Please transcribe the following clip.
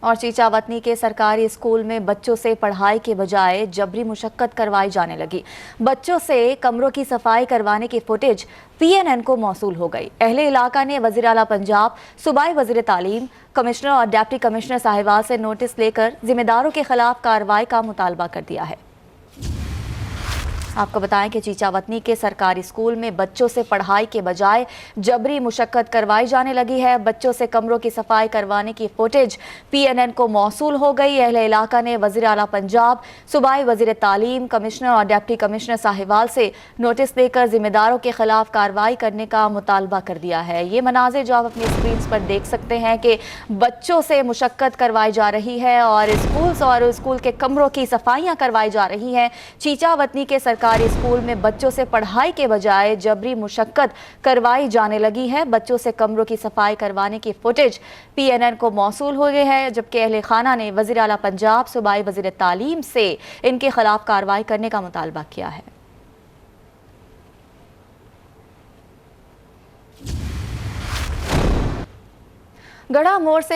और चीचावतनी के सरकारी स्कूल में बच्चों से पढ़ाई के बजाय जबरी मुशक्कत करवाई जाने लगी। बच्चों से कमरों की सफाई करवाने की फुटेज PNN को मौसूल हो गई। अहले इलाका ने वज़ीर आला पंजाब, सूबाई वज़ीर तालीम, कमिश्नर और डिप्टी कमिश्नर साहिवाल से नोटिस लेकर जिम्मेदारों के खिलाफ कार्रवाई का मुतालबा कर दिया है। आपको बताएं कि चीचावतनी के सरकारी स्कूल में बच्चों से पढ़ाई के बजाय जबरी मुशक्कत करवाई जाने लगी है। बच्चों से कमरों की सफाई करवाने की फुटेज PNN को मौसूल हो गई। अहले इलाका ने वज़ीर आला पंजाब, सूबाई वज़ीर तालीम, कमिश्नर और डिप्टी कमिश्नर साहिवाल से नोटिस देकर जिम्मेदारों के खिलाफ कार्रवाई करने का मुतालबा कर दिया है। ये मनाज़िर जो आप अपनी स्क्रीन पर देख सकते हैं कि बच्चों से मुशक्कत करवाई जा रही है और स्कूल के कमरों की सफाइयाँ करवाई जा रही हैं। चीचावतनी के सरकारी स्कूल में बच्चों से पढ़ाई के बजाय जबरी मुशक्कत करवाई जाने लगी है। बच्चों से कमरों की सफाई करवाने की फुटेज PNN को मौसूल हो गई है, जबकि अहले खाना ने वज़ीर आला पंजाब, सूबाई वज़ीर तालीम से इनके खिलाफ कार्रवाई करने का मुतालबा किया है। गढ़ा मोड़ से